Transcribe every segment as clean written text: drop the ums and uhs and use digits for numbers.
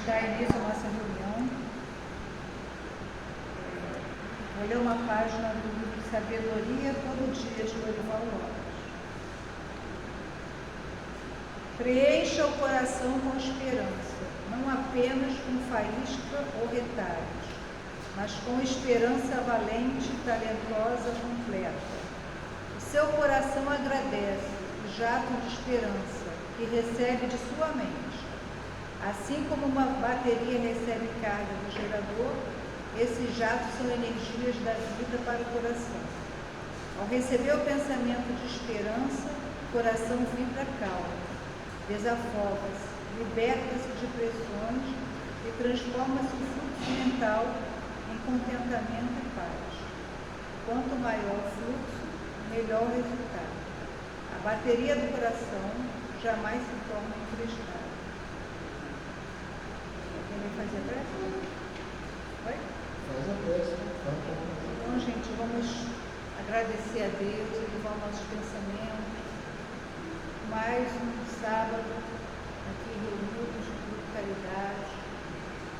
dar início à nossa reunião. Vou ler uma página do livro Sabedoria Todo Dia, de Lourival Lopes. Preencha o coração com esperança, não apenas com faísca ou retalhos, mas com esperança valente, talentosa, completa. O seu coração agradece o jato de esperança que recebe de sua mente. Assim como uma bateria recebe carga do gerador, esses jatos são energias da vida para o coração. Ao receber o pensamento de esperança, o coração vibra calmo, desafoga-se, liberta-se de pressões e transforma-se o fluxo mental em contentamento e paz. Quanto maior o fluxo, melhor o resultado. A bateria do coração jamais se torna emprestada. Alguém vai fazer a prece? Oi? Faz a prece. Então, gente, vamos agradecer a Deus, elevar nossos pensamentos. Mais um sábado aqui reunidos no Grupo Caridade.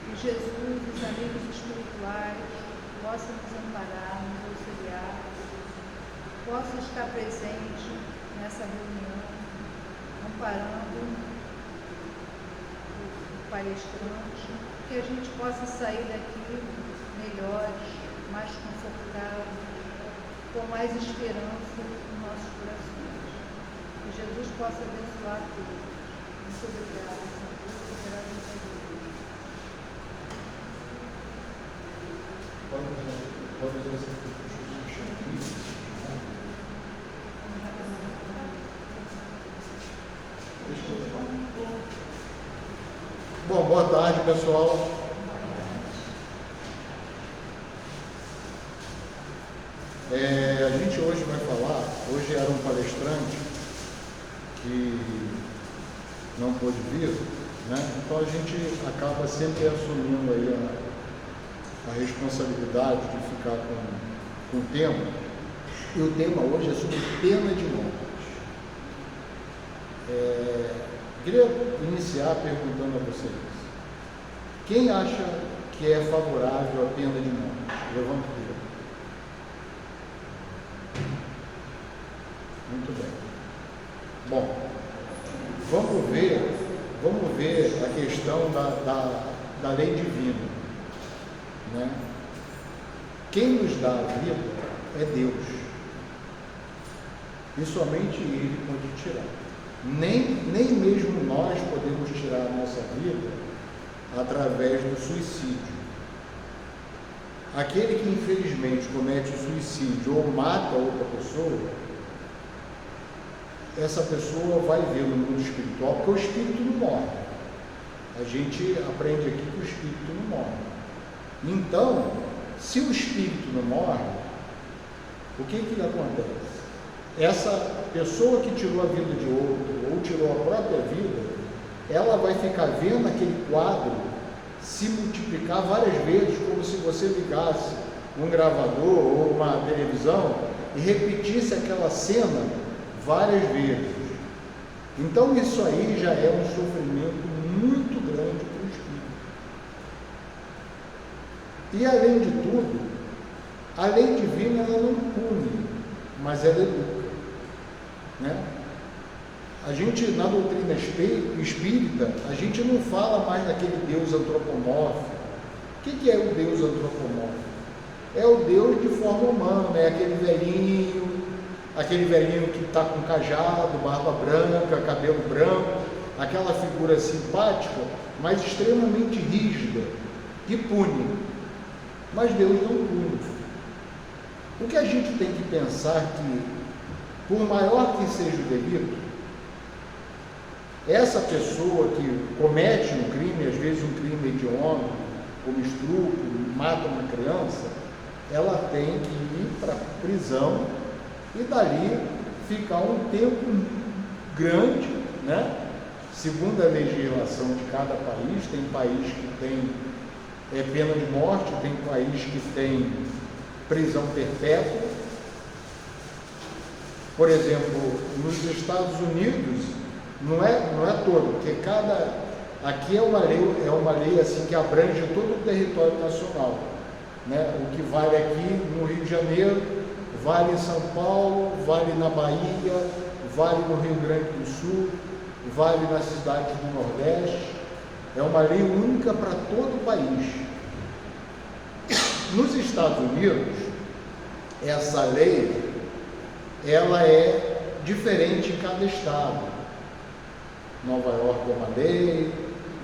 Que Jesus, os amigos espirituais, possam nos amparar, nos auxiliar, possam estar presente nessa reunião, amparando o palestrante, que a gente possa sair daqui melhores, mais confortáveis, com mais esperança nos nossos corações. Que Jesus possa abençoar todos. Muito obrigada, Senhor. Graças a Deus. Pode usar essa aqui. Bom, boa tarde, pessoal. A gente hoje vai falar, hoje era um palestrante que não pôde vir, né? Então a gente acaba sempre assumindo aí a responsabilidade de ficar com o tema. E o tema hoje é sobre pena de morte. Queria iniciar perguntando a vocês: quem acha que é favorável à pena de morte? Levanta o dedo. Muito bem. Bom, vamos ver a questão da lei divina, né? Quem nos dá a vida é Deus, e somente Ele pode tirar. Nem mesmo nós podemos tirar a nossa vida através do suicídio. Aquele que infelizmente comete o suicídio ou mata outra pessoa, essa pessoa vai ver no mundo espiritual, porque o espírito não morre. A gente aprende aqui que o espírito não morre. Então, se o espírito não morre, o que acontece? Essa pessoa que tirou a vida de outro, ou tirou a própria vida, ela vai ficar vendo aquele quadro se multiplicar várias vezes, como se você ligasse um gravador ou uma televisão e repetisse aquela cena várias vezes. Então isso aí já é um sofrimento muito grande para o espírito. E além de tudo, a lei divina ela não pune, mas ela educa, né? A gente, na doutrina espírita, a gente não fala mais daquele Deus antropomórfico. O que é o Deus antropomórfico? É o Deus de forma humana, é aquele velhinho que está com cajado, barba branca, cabelo branco, aquela figura simpática, mas extremamente rígida, que pune. Mas Deus não pune. O que a gente tem que pensar que, por maior que seja o delito, essa pessoa que comete um crime, às vezes um crime hediondo, como estupro, mata uma criança, ela tem que ir para a prisão e dali ficar um tempo grande, né? Segundo a legislação de cada país, tem país que tem pena de morte, tem país que tem prisão perpétua. Por exemplo, nos Estados Unidos, não é todo, porque aqui é uma lei assim, que abrange todo o território nacional, né? O que vale aqui no Rio de Janeiro, vale em São Paulo, vale na Bahia, vale no Rio Grande do Sul, vale nas cidades do Nordeste. É uma lei única para todo o país. Nos Estados Unidos, essa lei, ela é diferente em cada estado. Nova York é uma lei,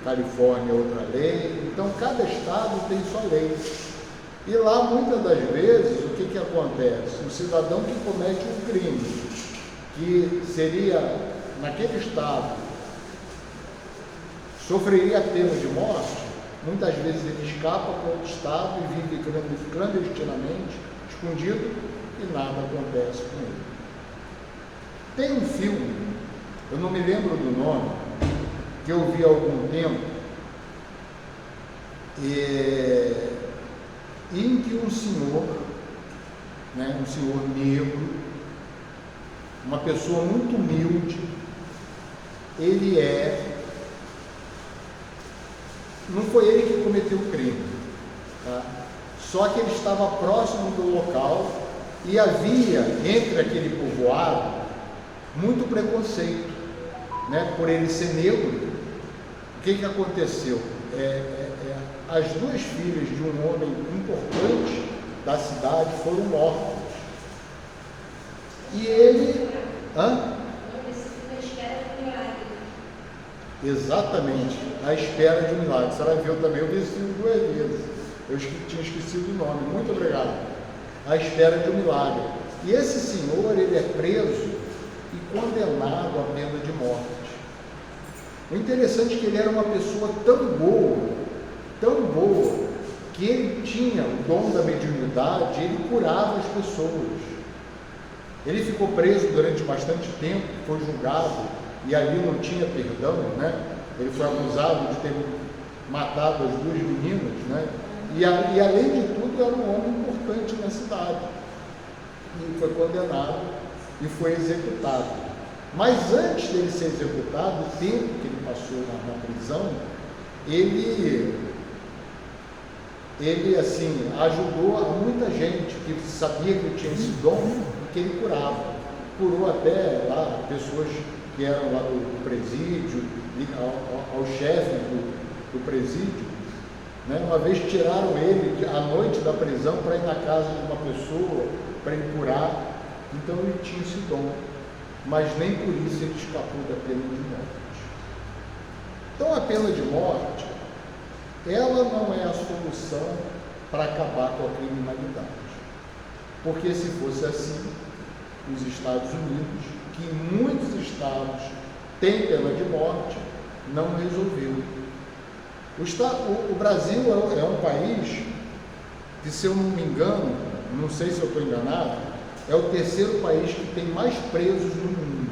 Califórnia é outra lei, então cada estado tem sua lei. E lá, muitas das vezes, o que acontece? O cidadão que comete um crime, que seria, naquele estado, sofreria a pena de morte, muitas vezes ele escapa para outro estado e vive clandestinamente, escondido, e nada acontece com ele. Tem um filme, eu não me lembro do nome, que eu vi há algum tempo, em que um senhor negro, uma pessoa muito humilde, não foi ele que cometeu o crime, tá? Só que ele estava próximo do local e havia, entre aquele povoado, muito preconceito, né? Por ele ser negro. O que aconteceu? As duas filhas de um homem importante da cidade foram mortas. E ele... Exatamente, a espera de um milagre. A senhora viu também, eu vi esse filme 2 vezes. Eu tinha esquecido o nome, muito obrigado. A espera de um milagre. E esse senhor, ele é preso e condenado à pena de morte. O interessante é que ele era uma pessoa tão boa, que ele tinha o dom da mediunidade, ele curava as pessoas. Ele ficou preso durante bastante tempo, foi julgado, e ali não tinha perdão, né? Ele foi acusado de ter matado as duas meninas, né? E além de tudo, era um homem importante na cidade. E foi condenado e foi executado. Mas antes dele ser executado, o tempo que ele passou na prisão, ele assim, ajudou a muita gente que sabia que ele tinha esse dom, que ele curava. Curou até lá pessoas que eram lá do presídio, ao chefe do presídio, né? Uma vez tiraram ele à noite da prisão para ir na casa de uma pessoa, para ele curar. Então ele tinha esse dom, mas nem por isso ele escapou da pena de morte. Então a pena de morte, ela não é a solução para acabar com a criminalidade, porque se fosse assim, os Estados Unidos, que em muitos estados tem pena de morte, não resolveu. O Brasil é um país que, se eu não me engano, não sei se eu estou enganado, é o terceiro país que tem mais presos no mundo.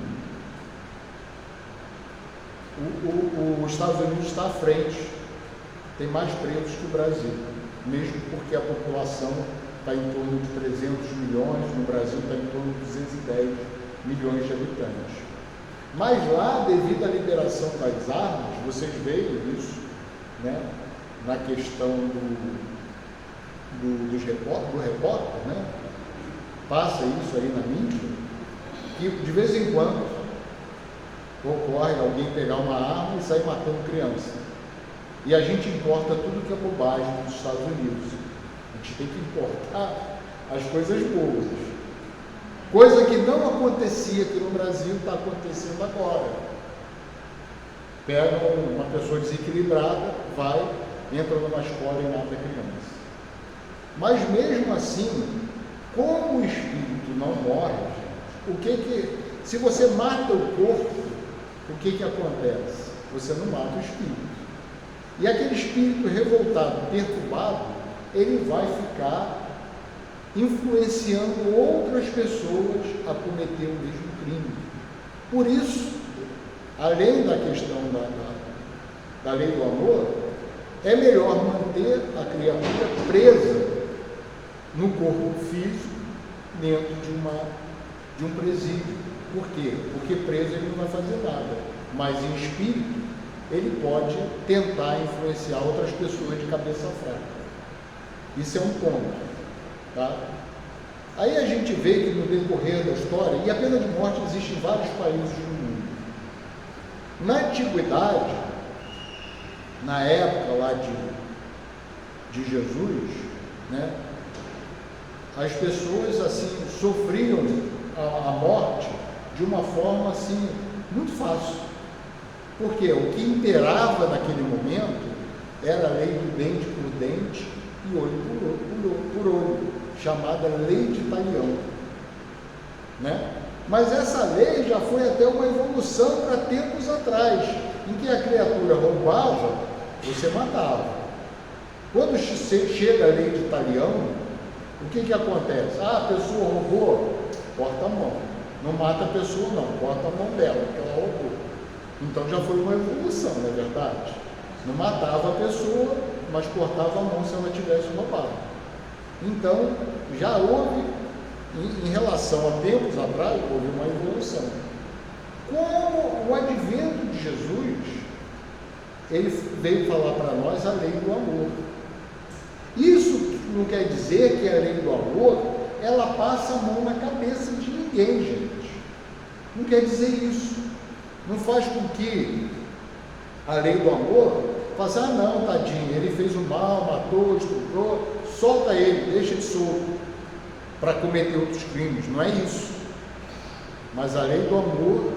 Os Estados Unidos está à frente, tem mais presos que o Brasil, mesmo porque a população está em torno de 300 milhões, no Brasil está em torno de 210 milhões de habitantes. Mas lá, devido à liberação das armas, vocês veem isso, né, na questão do repórter, né, passa isso aí na mídia, que de vez em quando ocorre alguém pegar uma arma e sair matando criança. E a gente importa tudo que é bobagem dos Estados Unidos. A gente tem que importar as coisas boas. Coisa que não acontecia aqui no Brasil, está acontecendo agora. Pega uma pessoa desequilibrada, vai, entra numa escola e mata a criança. Mas mesmo assim, como o espírito não morre, se você mata o corpo, o que acontece? Você não mata o espírito. E aquele espírito revoltado, perturbado, ele vai ficar influenciando outras pessoas a cometer o mesmo crime. Por isso, além da questão da lei do amor, é melhor manter a criatura presa no corpo físico, dentro de um presídio. Por quê? Porque preso ele não vai fazer nada, mas em espírito ele pode tentar influenciar outras pessoas de cabeça fraca. Isso é um ponto, tá? Aí a gente vê que no decorrer da história, e a pena de morte existe em vários países do mundo. Na antiguidade, na época lá de Jesus, né, as pessoas assim sofriam a morte de uma forma assim muito fácil. Porque o que imperava naquele momento era a lei do dente por dente e olho por olho, chamada lei de Talião, né? Mas essa lei já foi até uma evolução para tempos atrás, em que a criatura roubava, você matava. Quando chega a lei de Talião, o que acontece? Ah, a pessoa roubou, corta a mão. Não mata a pessoa não, corta a mão dela, porque ela roubou. Então já foi uma evolução, não é verdade? Não matava a pessoa, mas cortava a mão se ela tivesse roubado. Então, já houve, em relação a tempos atrás, houve uma evolução. Com o advento de Jesus, ele veio falar para nós a lei do amor. Isso não quer dizer que a lei do amor, ela passa a mão na cabeça de ninguém, gente. Não quer dizer isso. Não faz com que a lei do amor faça, ah não, tadinho, ele fez o mal, matou, estuprou, solta ele, deixa ele solto para cometer outros crimes. Não é isso. Mas a lei do amor,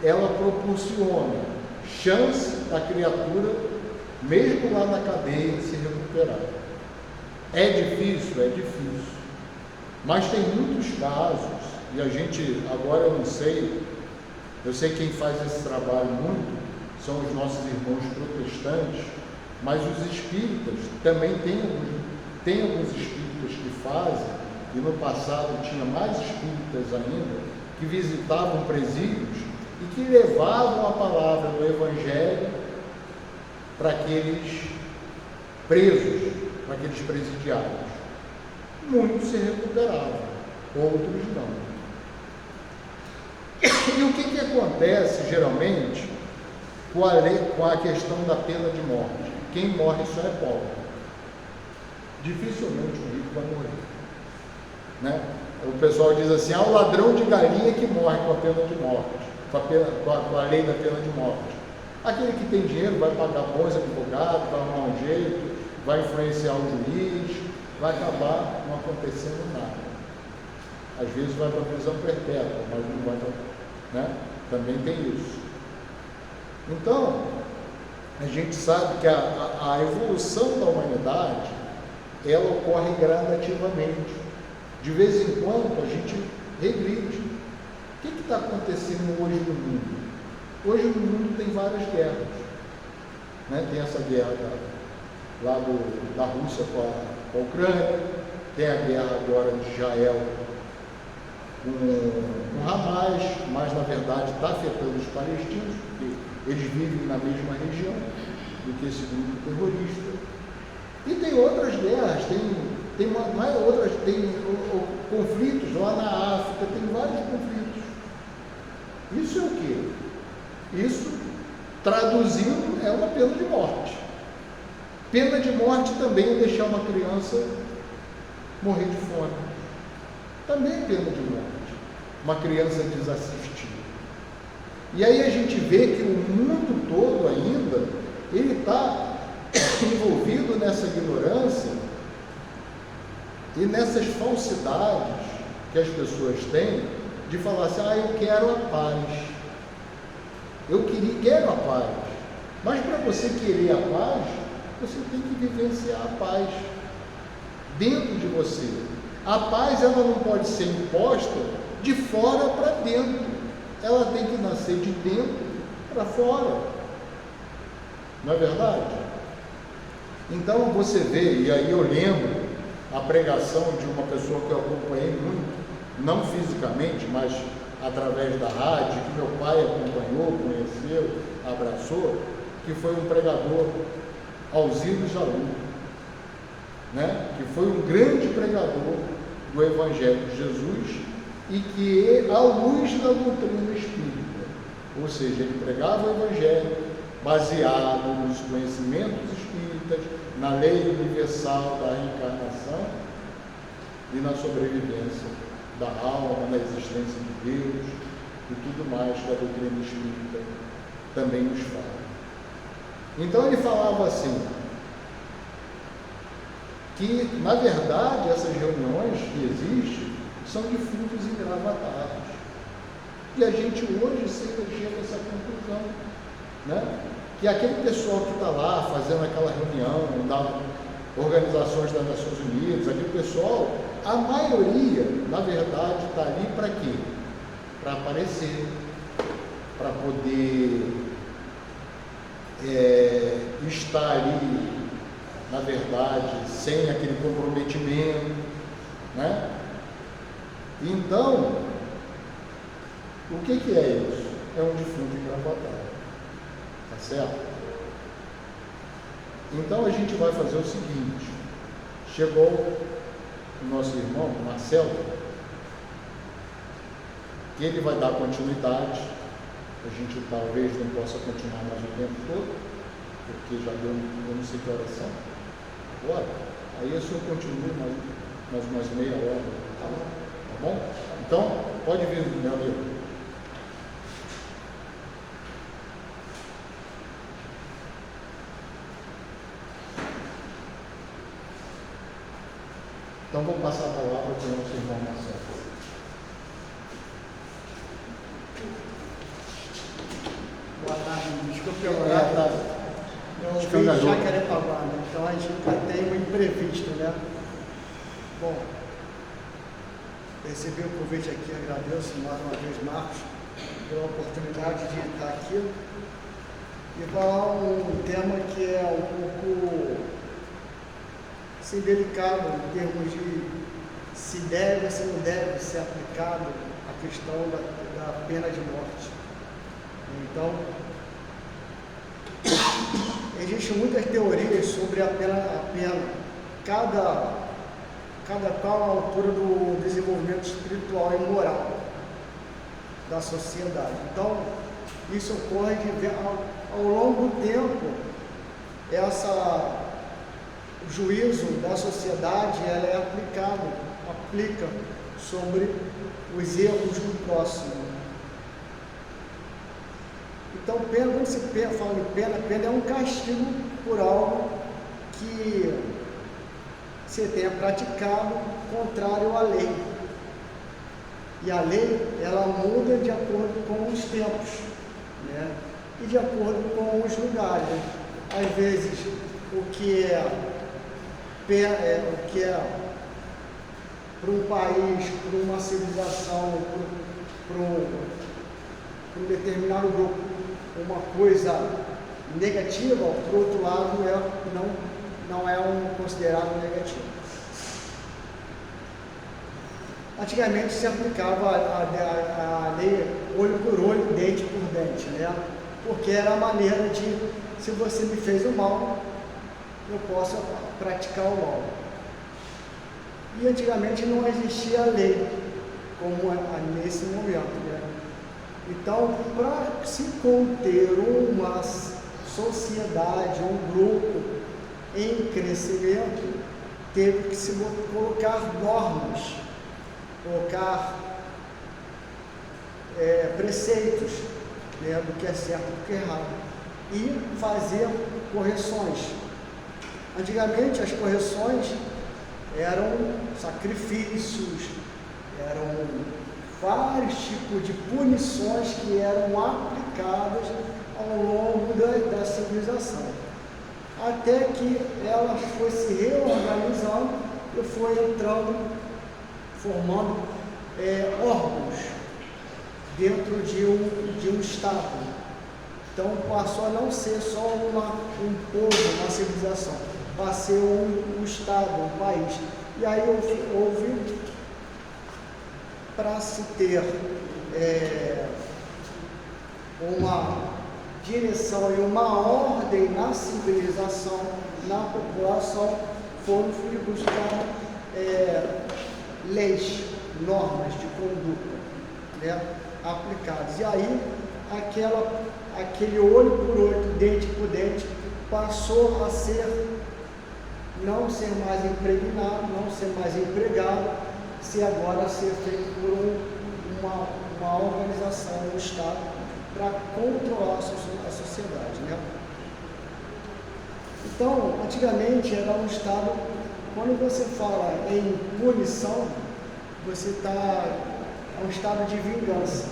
ela proporciona chance da criatura, mesmo lá na cadeia, de se recuperar. É difícil? É difícil. Mas tem muitos casos, e a gente, agora eu sei quem faz esse trabalho muito, são os nossos irmãos protestantes, mas os espíritas também tem alguns espíritas que fazem, e no passado tinha mais espíritas ainda, que visitavam presídios e que levavam a palavra do Evangelho para aqueles presos, para aqueles presidiários. Muitos se recuperavam, outros não. E o que acontece geralmente com a questão da pena de morte? Quem morre só é pobre. Dificilmente o rico vai morrer, né? O pessoal diz assim, o ladrão de galinha que morre com a pena de morte, com a lei da pena de morte. Aquele que tem dinheiro vai pagar bons advogados, vai arrumar um jeito, vai influenciar o juiz, vai acabar não acontecendo nada. Às vezes vai para a prisão perpétua, mas não vai para, né? Também tem isso. Então, a gente sabe que a evolução da humanidade, ela ocorre gradativamente. De vez em quando a gente regride. O que está acontecendo hoje no mundo? Hoje no mundo tem várias guerras, né? Tem essa guerra lá da Rússia com a Ucrânia, tem a guerra agora de Israel com Hamas, mas na verdade está afetando os palestinos, porque eles vivem na mesma região do que esse grupo terrorista. E tem outras guerras, tem conflitos lá na África, tem vários conflitos. Isso é o quê? Isso, traduzindo, é uma pena de morte. Pena de morte também é deixar uma criança morrer de fome. Também é pena de morte. Uma criança desassistida. E aí a gente vê que o mundo todo ainda, ele está envolvido nessa ignorância e nessas falsidades que as pessoas têm de falar assim, eu quero a paz. Quero a paz. Mas para você querer a paz, você tem que vivenciar a paz dentro de você. A paz, ela não pode ser imposta de fora para dentro. Ela tem que nascer de dentro para fora. Não é verdade? Então você vê, e aí eu lembro a pregação de uma pessoa que eu acompanhei muito, não fisicamente, mas através da rádio, que meu pai acompanhou, conheceu, abraçou, que foi um pregador, Alzino Jaú, né? Que foi um grande pregador do Evangelho de Jesus e que, à luz da doutrina espírita, ou seja, ele pregava o Evangelho, baseado nos conhecimentos espíritas, na lei universal da reencarnação e na sobrevivência da alma, na existência de Deus e tudo mais que a doutrina espírita também nos fala. Então ele falava assim, que na verdade essas reuniões que existem são defuntos engravatados. E a gente hoje sempre chega a essa conclusão, né? Que aquele pessoal que está lá fazendo aquela reunião das organizações das Nações Unidas, aquele pessoal, a maioria, na verdade, está ali para quê? Para aparecer, para poder estar ali, na verdade, sem aquele comprometimento, né? Então, o que é isso? É um defunto engravatado, tá certo? Então a gente vai fazer o seguinte, chegou o nosso irmão, Marcelo, que ele vai dar continuidade, a gente talvez não possa continuar mais o tempo todo, porque já deu, eu não sei que horas são, agora, aí o senhor continua mais umas meia hora, tá bom? Então, pode vir, meu amigo. Então, vou passar a palavra para o nosso irmão Marcelo. Boa tarde, desculpe o horário. Eu vim de Jacarepaguá, então a gente nunca tem um imprevisto, né? Bom, recebi o convite aqui, agradeço mais uma vez, Marcos, pela oportunidade de estar aqui e falar um tema que é um pouco assim, delicado em termos de se deve ou se não deve ser aplicado a questão da pena de morte. Então, existem muitas teorias sobre a pena, cada qual a altura do desenvolvimento espiritual e moral da sociedade. Então, isso ocorre ao longo do tempo, o juízo da sociedade ela é aplica sobre os erros do próximo. Então, pena, quando se fala em pena é um castigo por algo que você tenha praticado contrário à lei. E a lei, ela muda de acordo com os tempos, né? E de acordo com os lugares. Às vezes, o que é para um país, para uma civilização, para um determinado grupo, uma coisa negativa, por outro lado, não é considerado negativo. Antigamente se aplicava a lei olho por olho, dente por dente, né? Porque era a maneira de, se você me fez o mal, eu posso praticar o mal. E antigamente não existia lei, como nesse momento, né? Então, para se conter uma sociedade, um grupo em crescimento, teve que se colocar normas, colocar preceitos, né, do que é certo e do que é errado, e fazer correções. Antigamente, as correções eram sacrifícios, eram vários tipos de punições que eram aplicadas ao longo da civilização, até que ela foi se reorganizando e foi entrando, formando órgãos dentro de um Estado. Então passou a não ser só um povo, uma civilização, passou a ser um Estado, um país. E aí houve para se ter uma direção e uma ordem na civilização, na população, foram buscar leis, normas de conduta, né, aplicadas. E aí aquele olho por olho, dente por dente, passou a não ser mais impregnado, não ser mais empregado, se agora ser feito por uma organização, um Estado, para controlar a sociedade, né? Então, antigamente era um Estado, quando você fala em punição, você é um estado de vingança.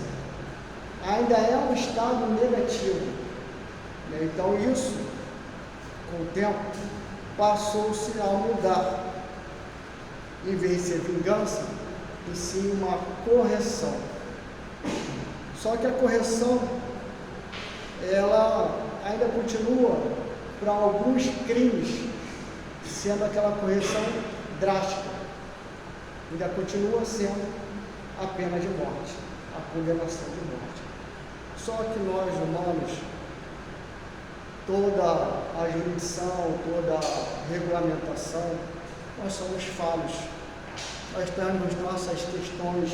Ainda é um estado negativo, né? Então isso, com o tempo, passou-se a mudar. Em vez de ser vingança, e sim uma correção. Só que a correção, ela ainda continua para alguns crimes, sendo aquela correção drástica. Ainda continua sendo a pena de morte, a condenação de morte. Só que nós, humanos, toda a jurisdição, toda a regulamentação, nós somos falhos. Nós temos nossas questões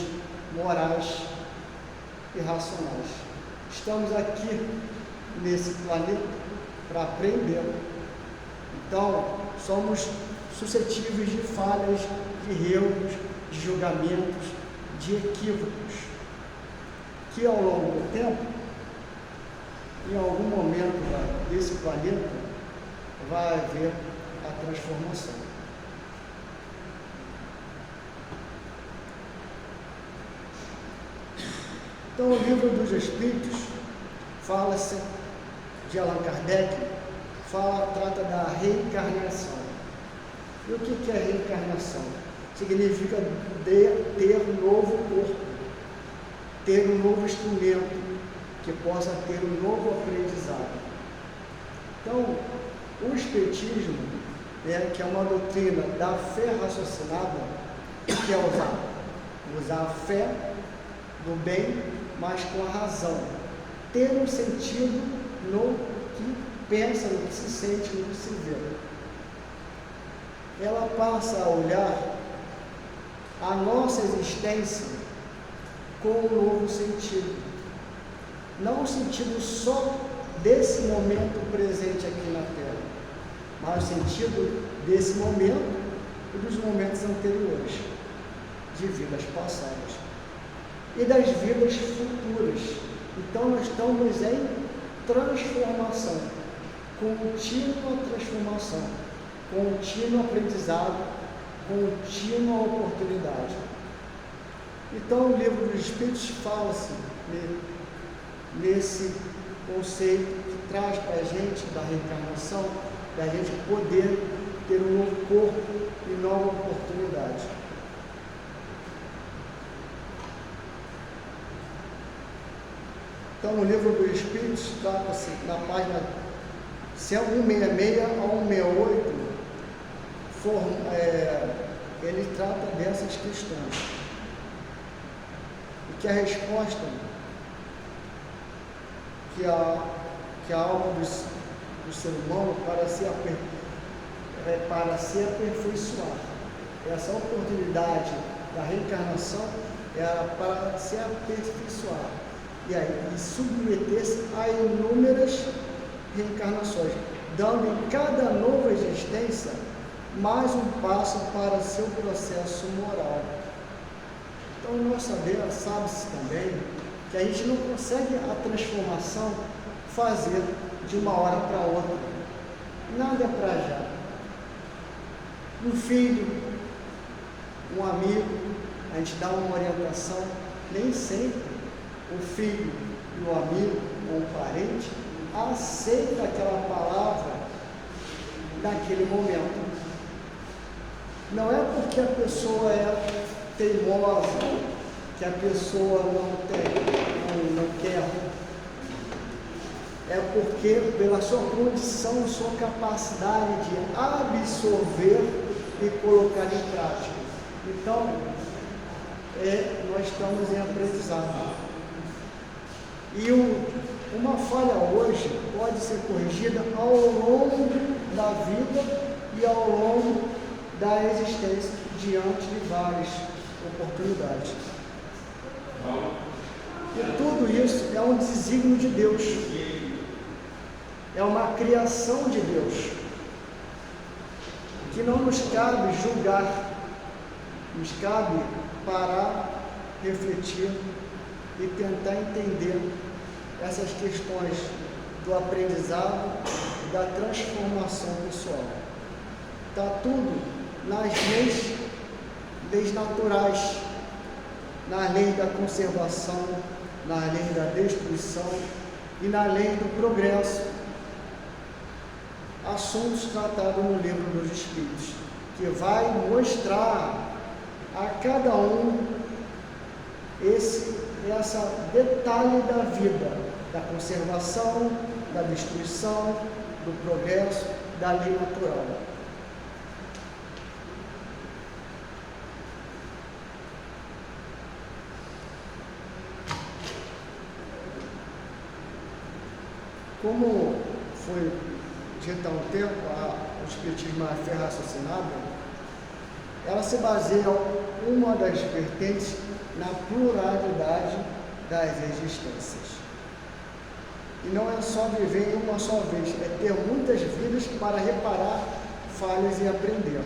morais e racionais. Estamos aqui nesse planeta para aprender. Então, somos suscetíveis de falhas, de erros, de julgamentos, de equívocos, que ao longo do tempo, em algum momento desse planeta, vai haver a transformação. Então, o Livro dos Espíritos fala-se de Allan Kardec, trata da reencarnação. E o que é reencarnação? Significa ter um novo corpo, ter um novo instrumento, que possa ter um novo aprendizado. Então, o Espiritismo, que é uma doutrina da fé raciocinada, que é usar a fé do bem, mas com a razão, ter um sentido no que pensa, no que se sente, no que se vê. Ela passa a olhar a nossa existência com um novo sentido. Não o sentido só desse momento presente aqui na Terra, mas o sentido desse momento e dos momentos anteriores, de vidas passadas e das vidas futuras. Então nós estamos em transformação, contínua transformação, contínuo aprendizado, contínua oportunidade. Então o Livro dos Espíritos fala-se nesse conceito que traz para a gente da reencarnação, da gente poder ter um novo corpo e nova oportunidade. Então, no Livro dos Espíritos, trata-se na página 166 a 168, ele trata dessas questões. E que a resposta que a alma do ser humano para se aperfeiçoar. Essa oportunidade da reencarnação era para se aperfeiçoar e submeter-se a inúmeras reencarnações, dando em cada nova existência mais um passo para seu processo moral. Então nós sabe-se também que a gente não consegue a transformação fazer de uma hora para outra. Nada é para já. Um filho, um amigo, a gente dá uma orientação, nem sempre o filho e o amigo ou o parente aceita aquela palavra naquele momento. Não é porque a pessoa é teimosa, que a pessoa não quer. É porque pela sua condição, sua capacidade de absorver e colocar em prática. Então, nós estamos em aprendizado. E uma falha hoje pode ser corrigida ao longo da vida e ao longo da existência diante de várias oportunidades. E tudo isso é um desígnio de Deus. é uma criação de Deus, que não nos cabe julgar, nos cabe parar, refletir e tentar entender essas questões do aprendizado e da transformação pessoal. Está tudo nas leis naturais, na lei da conservação, na lei da destruição e na lei do progresso. Assuntos tratados no Livro dos Espíritos, que vai mostrar a cada um essa detalhe da vida, da conservação, da destruição, do progresso, da lei natural. Como foi dito há um tempo, o Espiritismo é a fé raciocinada, ela se baseia em uma das vertentes na pluralidade das existências. E não é só viver em uma só vez, é ter muitas vidas para reparar falhas e aprender.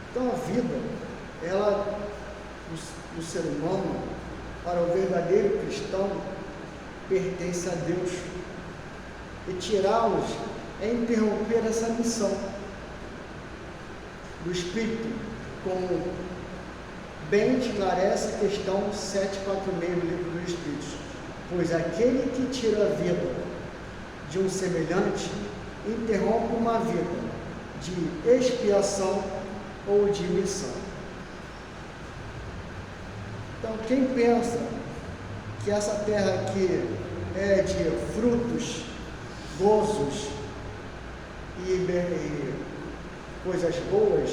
Então a vida, ela, o ser humano, para o verdadeiro cristão, pertence a Deus. E tirá-los é interromper essa missão do Espírito, como bem esclarece a questão 746 do Livro dos Espíritos. Pois aquele que tira a vida de um semelhante, interrompe uma vida de expiação ou de missão. Então, quem pensa que essa terra aqui é de frutos, gozos e coisas boas,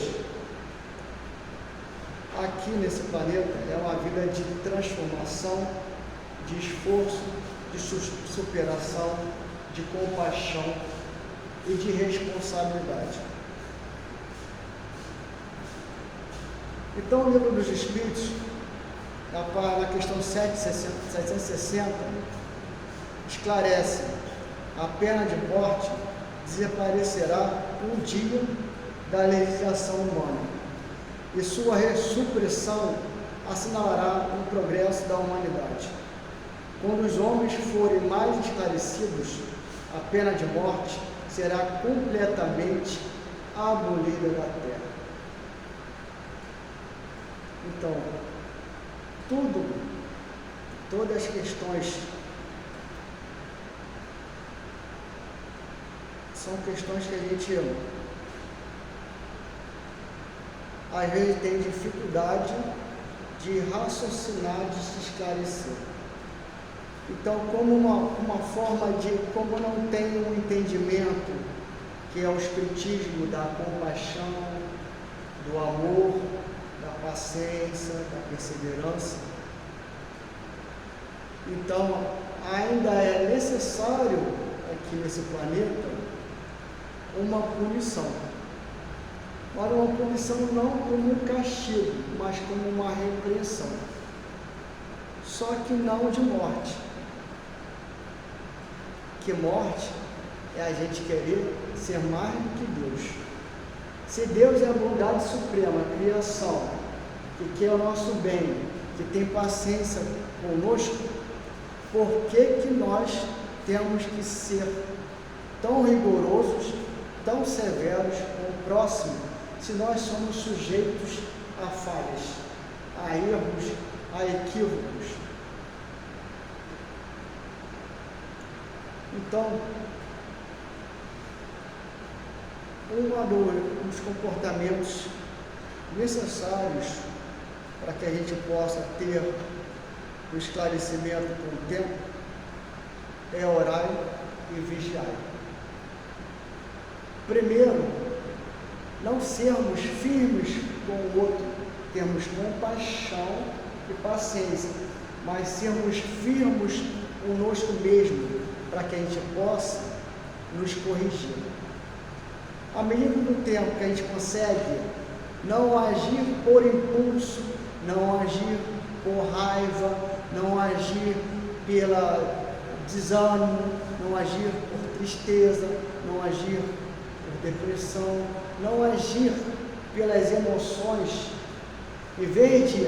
aqui nesse planeta é uma vida de transformação, de esforço, de superação, de compaixão e de responsabilidade. Então, o Livro dos Espíritos, na questão 760, esclarece: a pena de morte desaparecerá um dia da legislação humana, e sua supressão assinalará o progresso da humanidade. Quando os homens forem mais esclarecidos, a pena de morte será completamente abolida da terra. Então, todas as questões são questões que a gente às vezes tem dificuldade de raciocinar, de se esclarecer. Então, como uma forma de, como não tem um entendimento, que é o espiritismo da compaixão, do amor, da paciência, da perseverança, então ainda é necessário aqui nesse planeta uma punição. Ora, uma punição não como um castigo, mas como uma repreensão. Só que não de morte. Que morte é a gente querer ser mais do que Deus. Se Deus é a bondade suprema, a criação, que quer o nosso bem, que tem paciência conosco, por que nós temos que ser tão rigorosos, tão severos com o próximo, se nós somos sujeitos a falhas, a erros, a equívocos? Então, um dos comportamentos necessários para que a gente possa ter o esclarecimento com o tempo é orar e vigiar. Primeiro, não sermos firmes com o outro, termos compaixão e paciência, mas sermos firmes conosco mesmo, para que a gente possa nos corrigir. à medida do tempo que a gente consegue não agir por impulso, não agir por raiva, não agir pela desânimo, não agir por tristeza, não agir por depressão, não agir pelas emoções, em vez de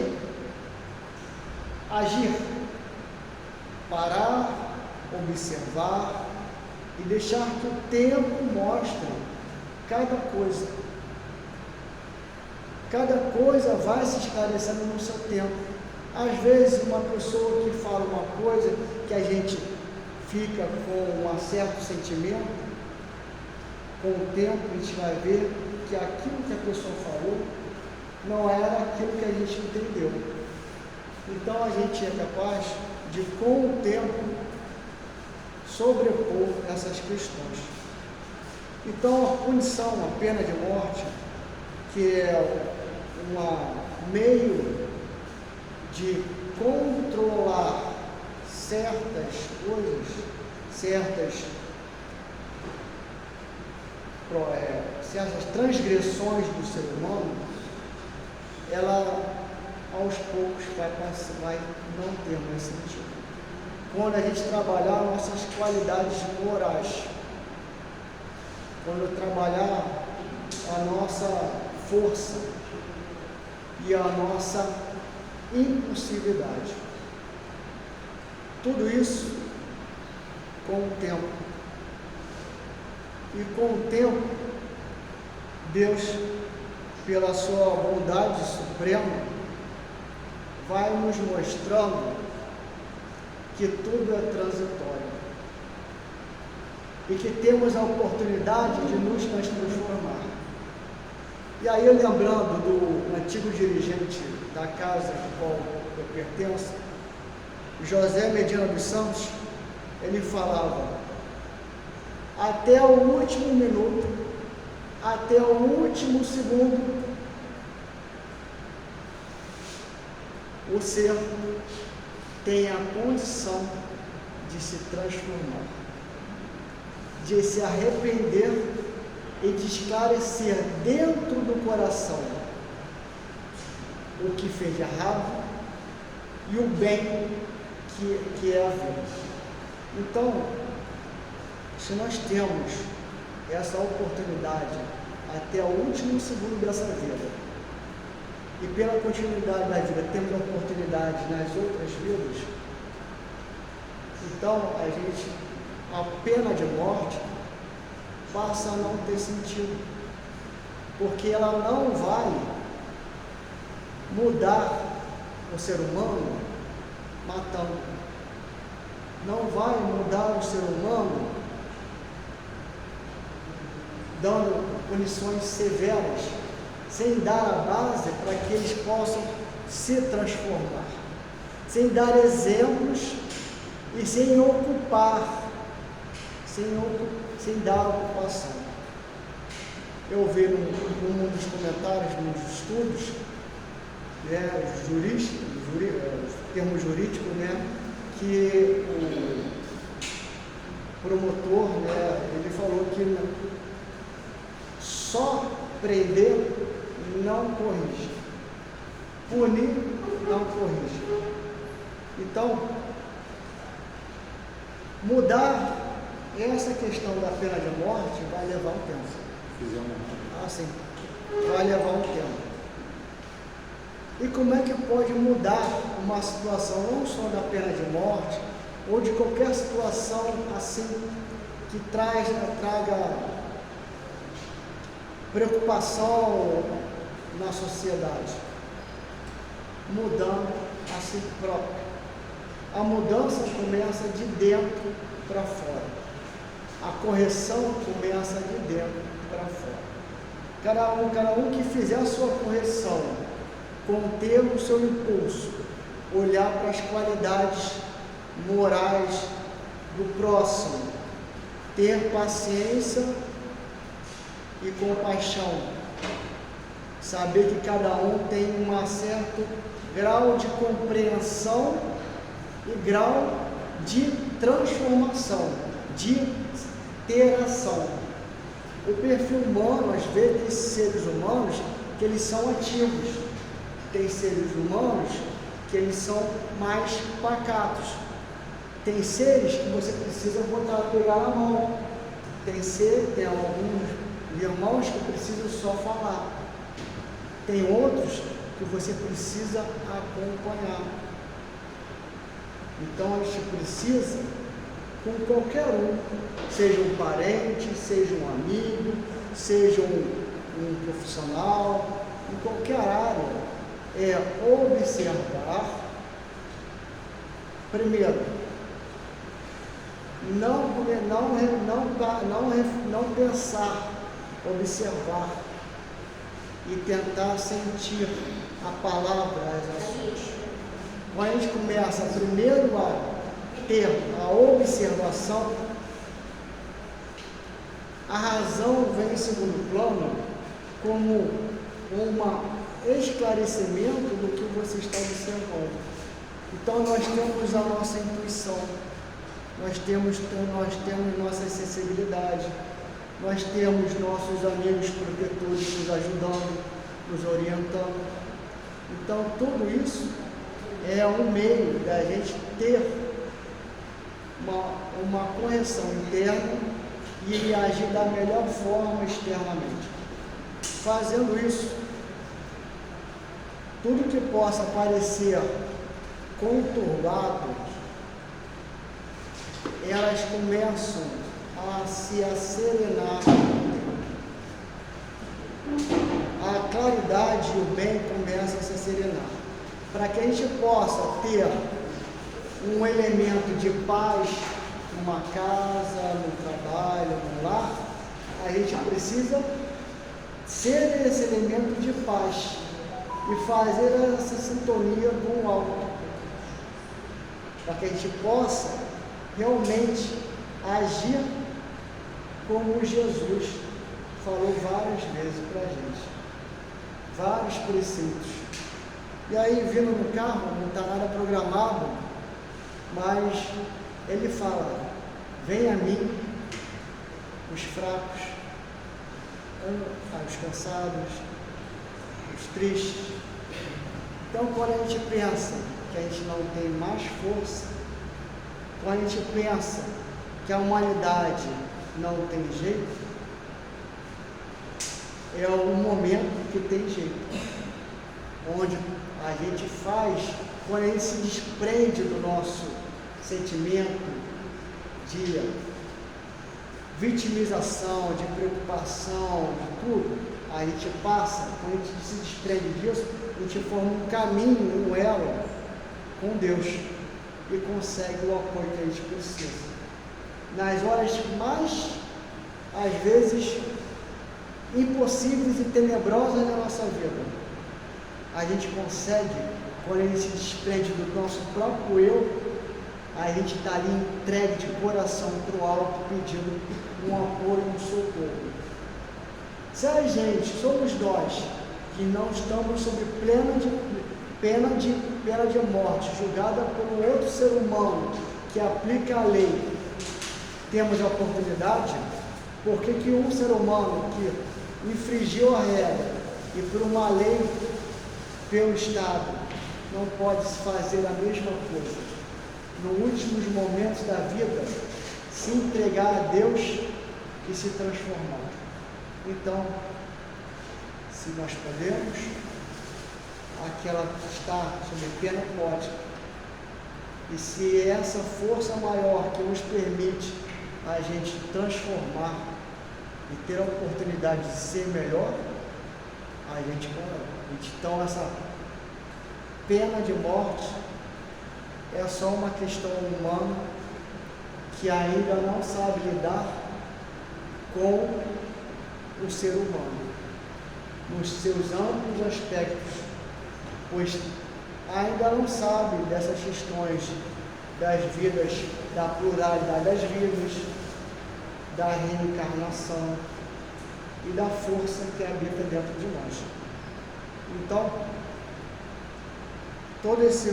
agir, parar, observar e deixar que o tempo mostre cada coisa. Cada coisa vai se esclarecendo no seu tempo. Às vezes uma pessoa que fala uma coisa que a gente fica com um certo sentimento, com o tempo a gente vai ver que aquilo que a pessoa falou não era aquilo que a gente entendeu. Então a gente é capaz de, com o tempo, sobrepor essas questões. Então a punição, a pena de morte, que é um meio de controlar certas coisas, certas transgressões do ser humano, ela aos poucos vai não ter mais sentido. Quando a gente trabalhar nossas qualidades morais, quando trabalhar a nossa força e a nossa impulsividade, tudo isso com o tempo. E com o tempo, Deus, pela sua bondade suprema, vai nos mostrando que tudo é transitório e que temos a oportunidade de nos transformar. E aí, lembrando do antigo dirigente da casa a qual eu pertenço, José Medina dos Santos, ele falava: até o último minuto, até o último segundo, o ser tem a condição de se transformar, de se arrepender e de esclarecer dentro do coração o que fez de errado e o bem que é a vida. Então, se nós temos essa oportunidade até o último segundo dessa vida, e pela continuidade da vida temos a oportunidade nas outras vidas, então a pena de morte passa a não ter sentido, porque ela não vai mudar o ser humano matando, não vai mudar o ser humano dando punições severas, sem dar a base para que eles possam se transformar, sem dar exemplos e sem ocupar, sem dar ocupação. Eu vi num dos comentários, nos estudos, termo jurídico, que o promotor, ele falou que só prender não corrige, punir não corrige. Então, mudar essa questão da pena de morte vai levar um tempo. Sim, vai levar um tempo. E como é que pode mudar uma situação, não só da pena de morte, ou de qualquer situação assim que traga preocupação na sociedade? Mudando a si próprio. A mudança começa de dentro para fora. A correção começa de dentro para fora. Cada um que fizer a sua correção, conter o seu impulso, olhar para as qualidades morais do próximo, ter paciência e compaixão, saber que cada um tem um certo grau de compreensão e grau de transformação, de ter ação. o perfil humano, às vezes, tem seres humanos que eles são ativos, tem seres humanos que eles são mais pacatos, tem seres que você precisa pegar na mão, tem alguns irmãos que precisam só falar, tem outros que você precisa acompanhar. Então a gente precisa com qualquer um, seja um parente, seja um amigo, seja um profissional, em qualquer área, é observar, primeiro, não pensar, observar e tentar sentir a palavra, as ações. Quando a gente começa primeiro a ter a observação, a razão vem em segundo plano como esclarecimento do que você está observando. Então nós temos a nossa intuição, nós temos nossa sensibilidade, nós temos nossos amigos protetores nos ajudando, nos orientando. Então tudo isso é um meio da gente ter uma correção interna e agir da melhor forma externamente. Fazendo isso, tudo que possa parecer conturbado, elas começam a se serenar. A claridade e o bem começam a se serenar. Para que a gente possa ter um elemento de paz numa casa, no trabalho, no lar, a gente precisa ser esse elemento de paz e fazer essa sintonia com o alto, para que a gente possa realmente agir como Jesus falou várias vezes para a gente, vários preceitos. E aí, vindo no carro, não está nada programado, mas ele fala: vem a mim os fracos, os cansados, os tristes. Então, quando a gente pensa que a gente não tem mais força, quando a gente pensa que a humanidade não tem jeito, é o momento que tem jeito, onde a gente faz, quando a gente se desprende do nosso sentimento de vitimização, de preocupação, de tudo, a gente passa, quando a gente se desprende disso, a gente forma um caminho, um elo com Deus e consegue o apoio que a gente precisa. Nas horas mais, às vezes, impossíveis e tenebrosas da nossa vida, a gente consegue, quando a gente se desprende do nosso próprio eu, a gente está ali entregue de coração para o alto, pedindo um apoio, um socorro. Se a gente, somos nós, que não estamos sob pena de morte, julgada por um outro ser humano que aplica a lei, temos a oportunidade, por que um ser humano que infringiu a regra e por uma lei pelo Estado não pode fazer a mesma coisa? Nos últimos momentos da vida, se entregar a Deus e se transformar. Então, se nós podemos, aquela que está sob pena pode. E se essa força maior que nos permite a gente transformar e ter a oportunidade de ser melhor, a gente pode. Então, essa pena de morte é só uma questão humana que ainda não sabe lidar com o ser humano, nos seus amplos aspectos, pois ainda não sabe dessas questões das vidas, da pluralidade das vidas, da reencarnação e da força que habita dentro de nós. Então, todo esse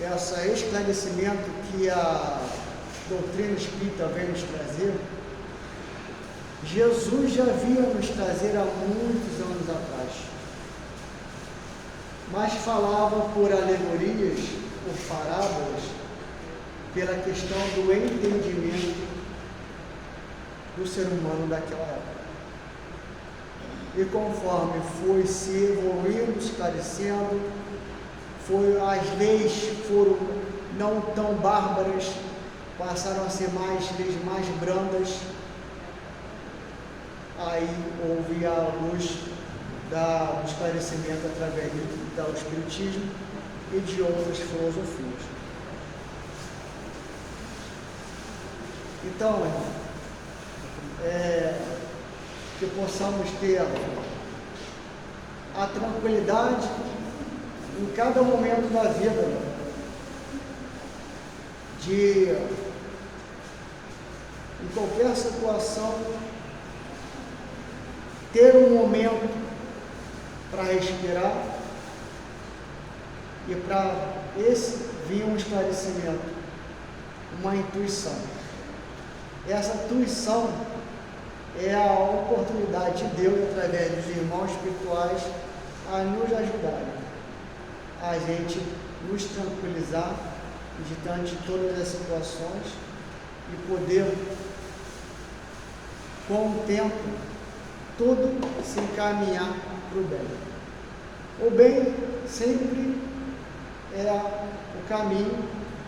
esse esclarecimento que a doutrina espírita vem nos trazer, Jesus já vinha nos trazer há muitos anos atrás, mas falava por alegorias, por parábolas, pela questão do entendimento do ser humano daquela época. E conforme foi se evoluindo, esclarecendo, as leis foram não tão bárbaras, passaram a ser leis mais brandas. Aí houve a luz do esclarecimento através do Espiritismo e de outras filosofias. Então, que possamos ter a tranquilidade em cada momento da vida de, em qualquer situação, ter um momento para respirar e para esse vir um esclarecimento, uma intuição. Essa intuição é a oportunidade de Deus, através dos irmãos espirituais, a nos ajudarem, a gente nos tranquilizar diante de todas as situações e poder, com o tempo, tudo se encaminhar para o bem. O bem sempre é o caminho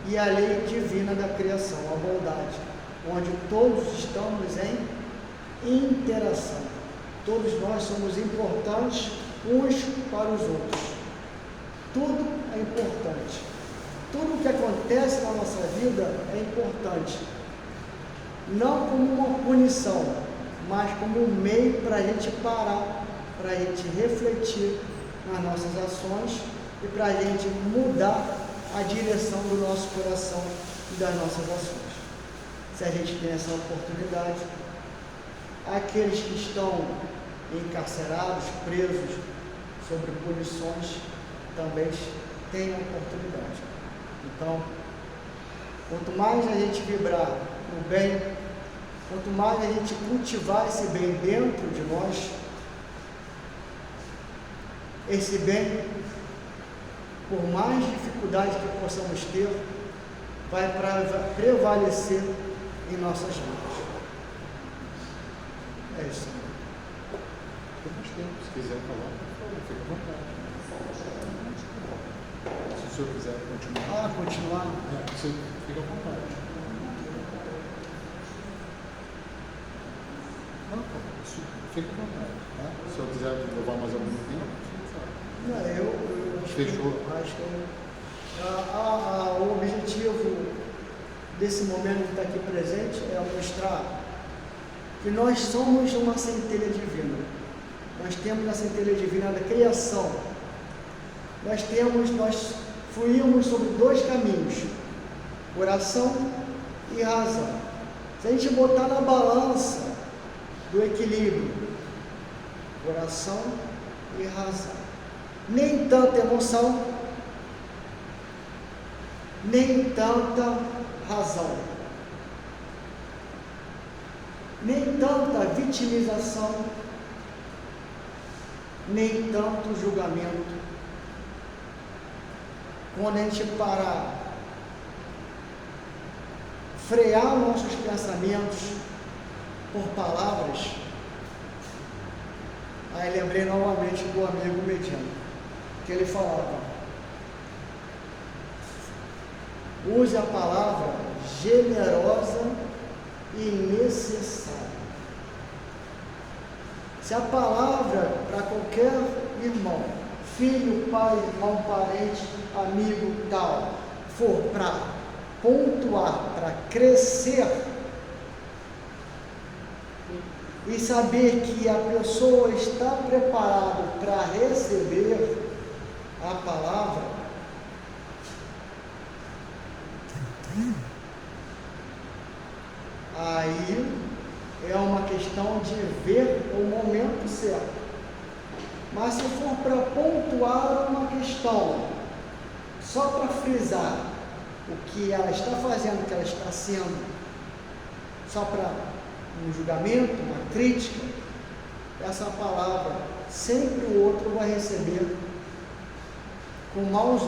e a lei divina da criação, a bondade, onde todos estamos em interação. Todos nós somos importantes uns para os outros. Tudo é importante. Tudo que acontece na nossa vida é importante. Não como uma punição, mas como um meio para a gente parar, para a gente refletir nas nossas ações e para a gente mudar a direção do nosso coração e das nossas ações. Se a gente tem essa oportunidade, aqueles que estão encarcerados, presos, sobre punições, também têm a oportunidade. Então, quanto mais a gente vibrar no bem, quanto mais a gente cultivar esse bem dentro de nós, esse bem, por mais dificuldades que possamos ter, vai prevalecer em nossas vidas. É isso. Temos tempo, se quiser falar, fica à vontade. Se o senhor quiser continuar. Continuar? Você fica à vontade. Fica à vontade. Tá? Se o senhor quiser levar mais algum tempo, não, eu fechou. Acho que o objetivo desse momento que está aqui presente é mostrar que nós somos uma centelha divina. Nós temos a centelha divina da criação. Nós fluímos sobre dois caminhos, coração e razão. Se a gente botar na balança do equilíbrio, coração e razão, nem tanta emoção, nem tanta razão, nem tanta vitimização, nem tanto julgamento. Quando a gente parar, frear nossos pensamentos por palavras, aí lembrei novamente do amigo mediano, que ele falava: use a palavra generosa e necessária. Se a palavra para qualquer irmão, filho, pai, irmão, parente, amigo, tal, for para pontuar, para crescer, e saber que a pessoa está preparada para receber a palavra, aí é uma questão de ver o momento certo. Mas se for para pontuar uma questão só para frisar o que ela está fazendo, o que ela está sendo, só para um julgamento, uma crítica, essa palavra sempre o outro vai receber com maus